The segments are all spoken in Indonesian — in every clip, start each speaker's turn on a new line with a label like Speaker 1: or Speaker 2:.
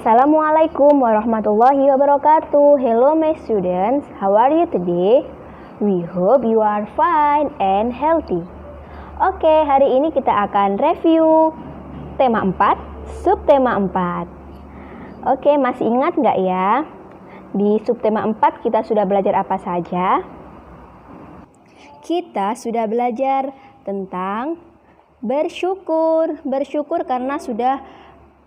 Speaker 1: Assalamualaikum warahmatullahi wabarakatuh. Hello my students, how are you today? We hope you are fine and healthy. Oke, hari ini kita akan review tema 4, subtema 4. Oke, masih ingat nggak ya? Di subtema 4 kita sudah belajar apa saja? Kita sudah belajar tentang bersyukur. Bersyukur karena sudah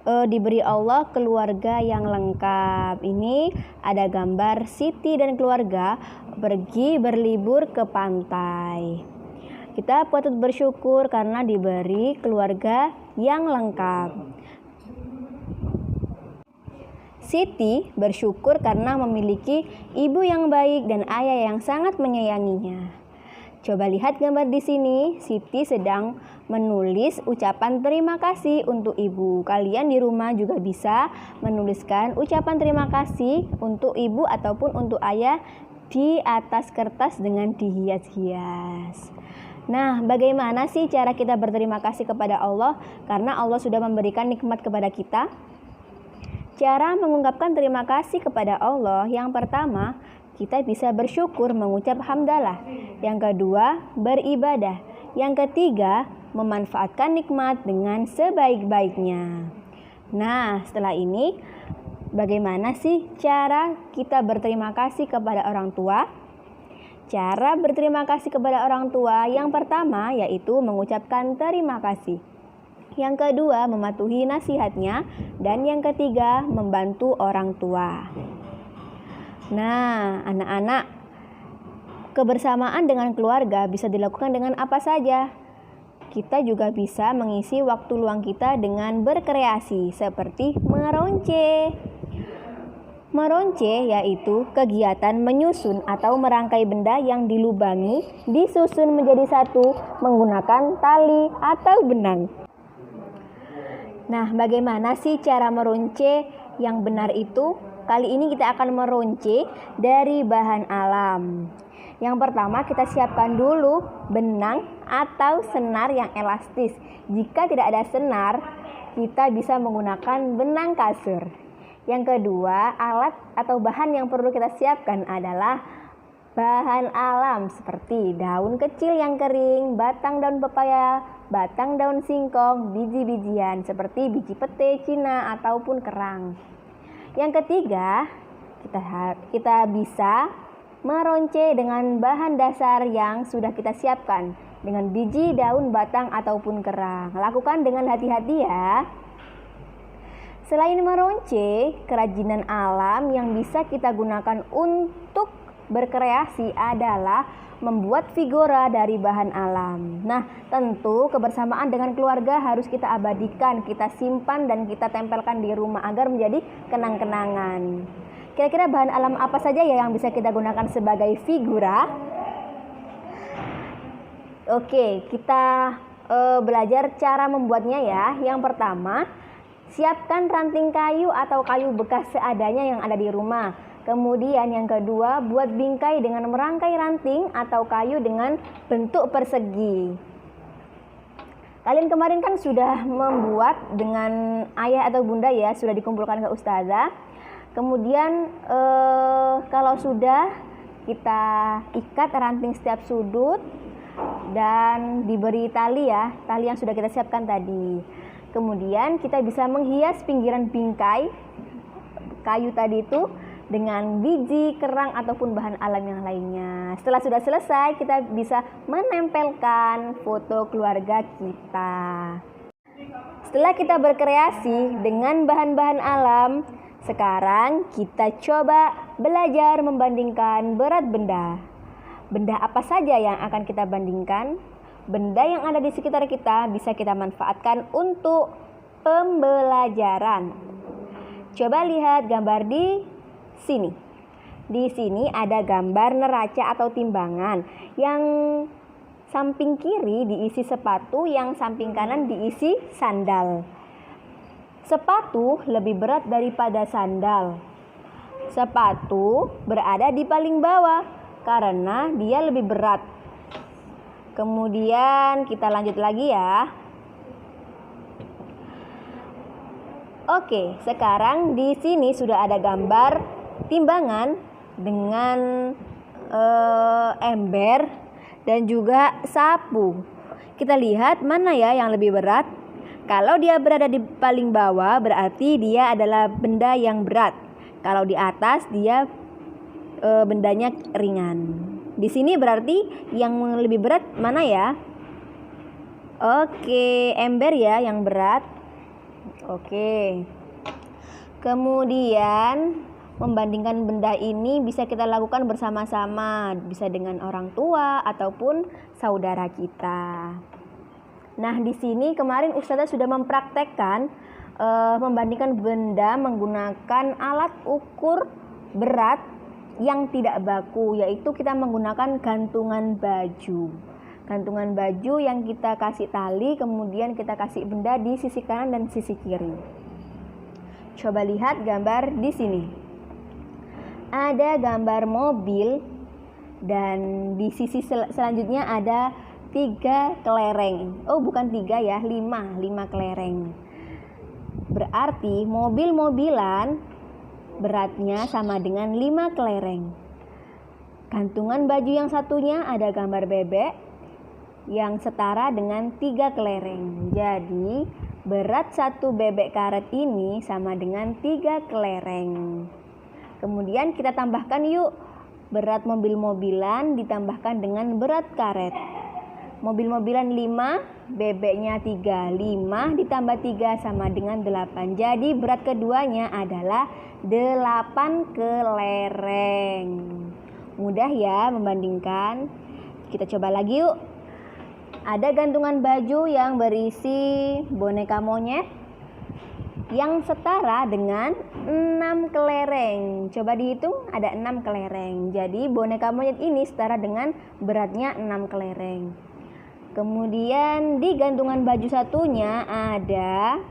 Speaker 1: diberi Allah keluarga yang lengkap. Ini ada gambar Siti dan keluarga pergi berlibur ke pantai. Kita patut bersyukur karena diberi keluarga yang lengkap. Siti bersyukur karena memiliki ibu yang baik dan ayah yang sangat menyayanginya. Coba lihat gambar di sini. Siti sedang menulis ucapan terima kasih untuk ibu. Kalian di rumah juga bisa menuliskan ucapan terima kasih untuk ibu ataupun untuk ayah di atas kertas dengan dihias-hias. Nah, bagaimana sih cara kita berterima kasih kepada Allah karena Allah sudah memberikan nikmat kepada kita? Cara mengungkapkan terima kasih kepada Allah, yang pertama, kita bisa bersyukur mengucap hamdalah. Yang kedua, beribadah. Yang ketiga, memanfaatkan nikmat dengan sebaik-baiknya. Nah, setelah ini, bagaimana sih cara kita berterima kasih kepada orang tua? Cara berterima kasih kepada orang tua yang pertama yaitu mengucapkan terima kasih. Yang kedua, mematuhi nasihatnya. Dan yang ketiga, membantu orang tua. Nah, anak-anak, kebersamaan dengan keluarga bisa dilakukan dengan apa saja. Kita juga bisa mengisi waktu luang kita dengan berkreasi seperti meronce. Meronce yaitu kegiatan menyusun atau merangkai benda yang dilubangi, disusun menjadi satu menggunakan tali atau benang. Nah, bagaimana sih cara meronce yang benar itu? Kali ini kita akan meronce dari bahan alam. Yang pertama, kita siapkan dulu benang atau senar yang elastis. Jika tidak ada senar, kita bisa menggunakan benang kasur. Yang kedua, alat atau bahan yang perlu kita siapkan adalah bahan alam seperti daun kecil yang kering, batang daun pepaya, batang daun singkong, biji-bijian seperti biji pete, cina, ataupun kerang. Yang ketiga, kita bisa meronce dengan bahan dasar yang sudah kita siapkan dengan biji, daun, batang, ataupun kerang. Lakukan dengan hati-hati ya. Selain meronce, kerajinan alam yang bisa kita gunakan untuk berkreasi adalah membuat figura dari bahan alam. Nah, tentu kebersamaan dengan keluarga harus kita abadikan, kita simpan dan kita tempelkan di rumah agar menjadi kenang-kenangan. Kira-kira bahan alam apa saja ya yang bisa kita gunakan sebagai figura? Oke, kita belajar cara membuatnya ya. Yang pertama, siapkan ranting kayu atau kayu bekas seadanya yang ada di rumah. Kemudian yang kedua, buat bingkai dengan merangkai ranting atau kayu dengan bentuk persegi. Kalian kemarin kan sudah membuat dengan ayah atau bunda ya, sudah dikumpulkan ke ustazah. Kemudian kalau sudah, kita ikat ranting setiap sudut dan diberi tali ya, tali yang sudah kita siapkan tadi. Kemudian kita bisa menghias pinggiran bingkai kayu tadi itu dengan biji, kerang, ataupun bahan alam yang lainnya. Setelah sudah selesai, kita bisa menempelkan foto keluarga kita. Setelah kita berkreasi dengan bahan-bahan alam, sekarang kita coba belajar membandingkan berat benda. Benda apa saja yang akan kita bandingkan? Benda yang ada di sekitar kita bisa kita manfaatkan untuk pembelajaran. Coba lihat gambar di sini. Di sini ada gambar neraca atau timbangan. Yang samping kiri diisi sepatu, yang samping kanan diisi sandal. Sepatu lebih berat daripada sandal. Sepatu berada di paling bawah karena dia lebih berat. Kemudian kita lanjut lagi ya. Oke, sekarang di sini sudah ada gambar timbangan dengan ember dan juga sapu. Kita lihat mana ya yang lebih berat. Kalau dia berada di paling bawah berarti dia adalah benda yang berat. Kalau di atas dia bendanya ringan. Di sini berarti yang lebih berat mana ya? Oke, ember ya yang berat. Oke. Kemudian membandingkan benda ini bisa kita lakukan bersama-sama, bisa dengan orang tua ataupun saudara kita. Nah, di sini kemarin Ustazah sudah mempraktekkan membandingkan benda menggunakan alat ukur berat yang tidak baku, yaitu kita menggunakan gantungan baju. Gantungan baju yang kita kasih tali, kemudian kita kasih benda di sisi kanan dan sisi kiri. Coba lihat gambar di sini. Ada gambar mobil dan di sisi selanjutnya ada 3 kelereng. Oh, bukan 3 ya, 5 kelereng. Berarti mobil-mobilan beratnya sama dengan 5 kelereng. Gantungan baju yang satunya ada gambar bebek yang setara dengan 3 kelereng. Jadi berat satu bebek karet ini sama dengan 3 kelereng. Kemudian kita tambahkan yuk, berat mobil-mobilan ditambahkan dengan berat karet. Mobil-mobilan 5, bebeknya 3. 5 ditambah 3 sama dengan 8. Jadi berat keduanya adalah 8 kelereng. Mudah ya membandingkan. Kita coba lagi yuk. Ada gantungan baju yang berisi boneka monyet yang setara dengan 6 kelereng. Coba dihitung, ada 6 kelereng. Jadi boneka monyet ini setara dengan beratnya 6 kelereng. Kemudian di gantungan baju satunya ada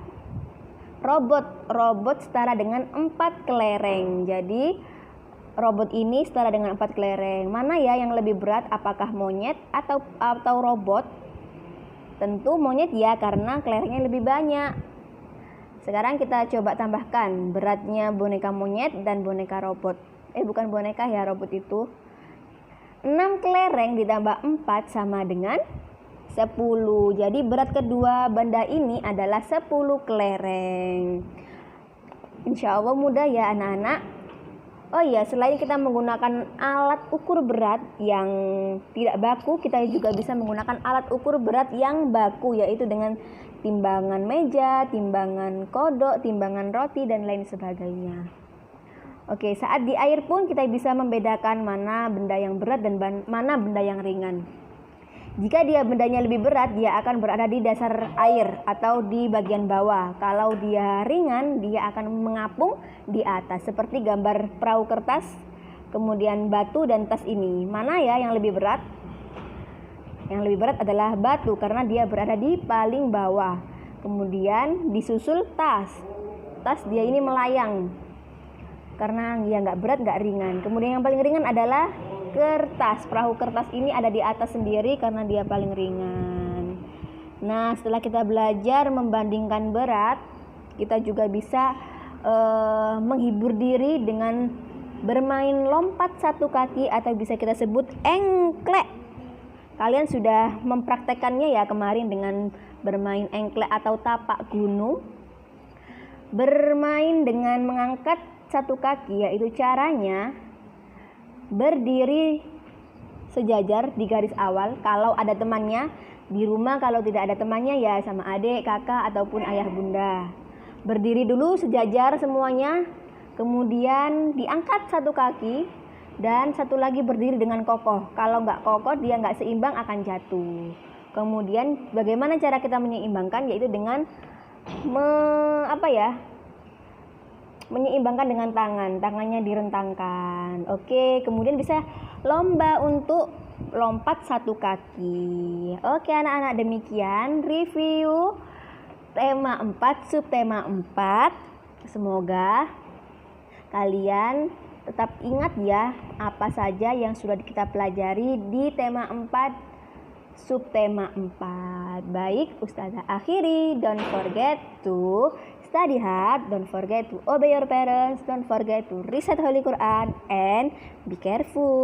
Speaker 1: robot setara dengan 4 kelereng. Jadi robot ini setara dengan 4 kelereng. Mana ya yang lebih berat? Apakah monyet atau robot? Tentu monyet ya, karena kelerengnya lebih banyak. Sekarang kita coba tambahkan beratnya boneka monyet dan boneka robot. Bukan boneka ya, robot itu. 6 kelereng ditambah 4 sama dengan 10. Jadi berat kedua benda ini adalah 10 kelereng. Insya Allah mudah ya anak-anak. Oh iya, selain kita menggunakan alat ukur berat yang tidak baku, kita juga bisa menggunakan alat ukur berat yang baku, yaitu dengan timbangan meja, timbangan kodok, timbangan roti, dan lain sebagainya. Oke, saat di air pun kita bisa membedakan mana benda yang berat dan mana benda yang ringan. Jika dia bendanya lebih berat, dia akan berada di dasar air atau di bagian bawah. Kalau dia ringan, dia akan mengapung di atas. Seperti gambar perahu kertas, kemudian batu dan tas ini. Mana ya yang lebih berat? Yang lebih berat adalah batu karena dia berada di paling bawah. Kemudian disusul tas. Tas dia ini melayang karena dia nggak berat, nggak ringan. Kemudian yang paling ringan adalah kertas. Perahu kertas ini ada di atas sendiri karena dia paling ringan. Nah, setelah kita belajar membandingkan berat, kita juga bisa menghibur diri dengan bermain lompat satu kaki atau bisa kita sebut engklek. Kalian sudah mempraktekannya ya kemarin dengan bermain engklek atau tapak gunung. Bermain dengan mengangkat satu kaki, yaitu caranya berdiri sejajar di garis awal kalau ada temannya. Di rumah kalau tidak ada temannya ya sama adik, kakak ataupun ayah bunda. Berdiri dulu sejajar semuanya, kemudian diangkat satu kaki dan satu lagi berdiri dengan kokoh. Kalau nggak kokoh dia nggak seimbang, akan jatuh. Kemudian bagaimana cara kita menyeimbangkan, yaitu dengan menyeimbangkan dengan tangannya direntangkan. Oke, kemudian bisa lomba untuk lompat satu kaki. Oke anak-anak, demikian review tema 4, subtema 4. Semoga kalian tetap ingat ya apa saja yang sudah kita pelajari di tema 4 subtema 4. Baik, Ustazah akhiri. Don't forget to study hard, don't forget to obey your parents, don't forget to recite Holy Quran, and be careful.